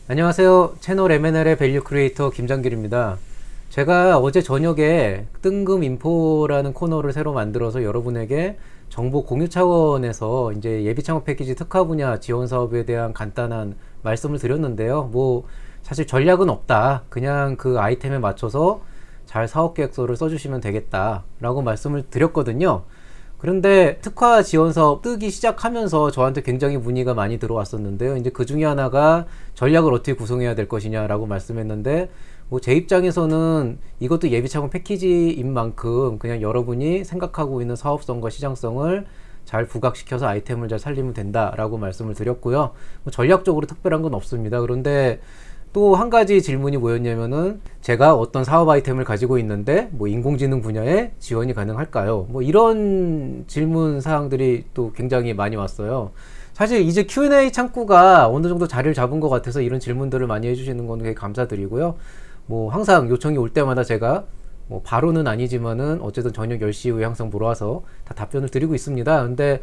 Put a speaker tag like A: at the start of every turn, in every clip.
A: 안녕하세요. 채널 M&L의 밸류 크리에이터 김장길입니다. 제가 어제 저녁에 뜬금 인포라는 코너를 새로 만들어서 여러분에게 정보 공유 차원에서 이제 예비 창업 패키지 특화 분야 지원 사업에 대한 간단한 말씀을 드렸는데요. 사실 전략은 없다. 그냥 그 아이템에 맞춰서 잘 사업 계획서를 써주시면 되겠다라고 말씀을 드렸거든요. 그런데 특화 지원 사업 뜨기 시작하면서 저한테 굉장히 문의가 많이 들어왔었는데요. 이제 그 중에 하나가 전략을 어떻게 구성해야 될 것이냐라고 말씀했는데, 제 입장에서는 이것도 예비 창업 패키지인 만큼 그냥 여러분이 생각하고 있는 사업성과 시장성을 잘 부각시켜서 아이템을 잘 살리면 된다라고 말씀을 드렸고요. 전략적으로 특별한 건 없습니다. 그런데 또 한 가지 질문이 뭐였냐면은, 제가 어떤 사업 아이템을 가지고 있는데 인공지능 분야에 지원이 가능할까요? 이런 질문 사항들이 또 굉장히 많이 왔어요. 사실 이제 Q&A 창구가 어느 정도 자리를 잡은 것 같아서 이런 질문들을 많이 해주시는 건 되게 감사드리고요. 항상 요청이 올 때마다 제가 바로는 아니지만은 어쨌든 저녁 10시 이후에 항상 물어와서 다 답변을 드리고 있습니다. 근데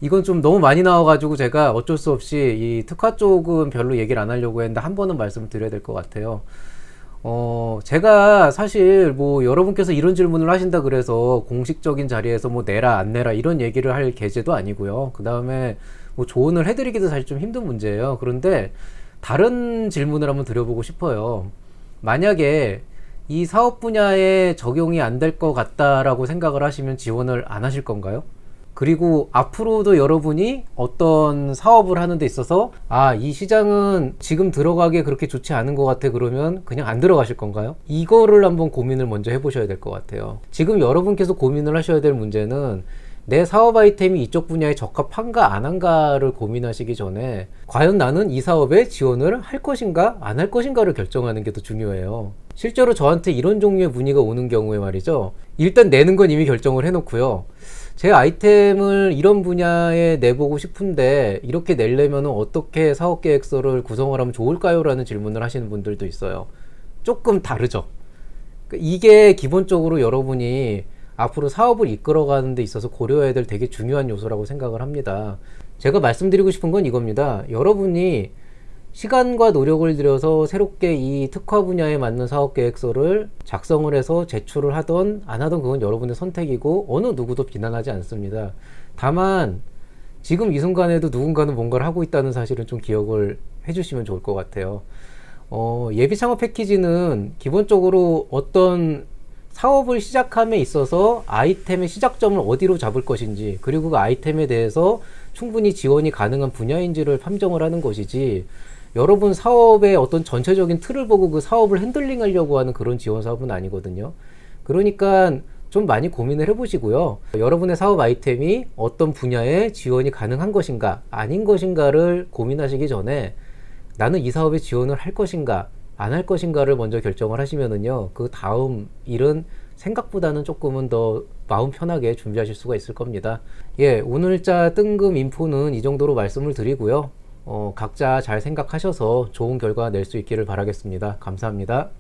A: 이건 좀 너무 많이 나와가지고 제가 어쩔 수 없이 이 특화 쪽은 별로 얘기를 안 하려고 했는데 한 번은 말씀을 드려야 될 것 같아요. 제가 사실 여러분께서 이런 질문을 하신다 그래서 공식적인 자리에서 내라 안 내라 이런 얘기를 할 계제도 아니고요. 그 다음에 조언을 해드리기도 사실 좀 힘든 문제예요. 그런데 다른 질문을 한번 드려보고 싶어요. 만약에 이 사업 분야에 적용이 안 될 것 같다라고 생각을 하시면 지원을 안 하실 건가요? 그리고 앞으로도 여러분이 어떤 사업을 하는 데 있어서 이 시장은 지금 들어가기에 그렇게 좋지 않은 것 같아 그러면 그냥 안 들어가실 건가요? 이거를 한번 고민을 먼저 해보셔야 될 것 같아요. 지금 여러분께서 고민을 하셔야 될 문제는 내 사업 아이템이 이쪽 분야에 적합한가 안 한가를 고민하시기 전에 과연 나는 이 사업에 지원을 할 것인가 안 할 것인가를 결정하는 게 더 중요해요. 실제로 저한테 이런 종류의 문의가 오는 경우에 말이죠, 일단 내는 건 이미 결정을 해놓고요, 제 아이템을 이런 분야에 내보고 싶은데 이렇게 내려면 어떻게 사업계획서를 구성을 하면 좋을까요? 라는 질문을 하시는 분들도 있어요. 조금 다르죠. 이게 기본적으로 여러분이 앞으로 사업을 이끌어가는 데 있어서 고려해야 될 되게 중요한 요소라고 생각을 합니다. 제가 말씀드리고 싶은 건 이겁니다. 여러분이 시간과 노력을 들여서 새롭게 이 특화 분야에 맞는 사업계획서를 작성을 해서 제출을 하던 안 하던 그건 여러분의 선택이고 어느 누구도 비난하지 않습니다. 다만 지금 이 순간에도 누군가는 뭔가를 하고 있다는 사실은 좀 기억을 해주시면 좋을 것 같아요. 예비 창업 패키지는 기본적으로 어떤 사업을 시작함에 있어서 아이템의 시작점을 어디로 잡을 것인지, 그리고 그 아이템에 대해서 충분히 지원이 가능한 분야인지를 판정을 하는 것이지, 여러분 사업의 어떤 전체적인 틀을 보고 그 사업을 핸들링 하려고 하는 그런 지원 사업은 아니거든요. 그러니까 좀 많이 고민을 해보시고요. 여러분의 사업 아이템이 어떤 분야에 지원이 가능한 것인가 아닌 것인가를 고민하시기 전에 나는 이 사업에 지원을 할 것인가 안 할 것인가를 먼저 결정을 하시면은요, 그 다음 일은 생각보다는 조금은 더 마음 편하게 준비하실 수가 있을 겁니다. 오늘자 뜬금 인포는 이 정도로 말씀을 드리고요. 각자 잘 생각하셔서 좋은 결과 낼 수 있기를 바라겠습니다. 감사합니다.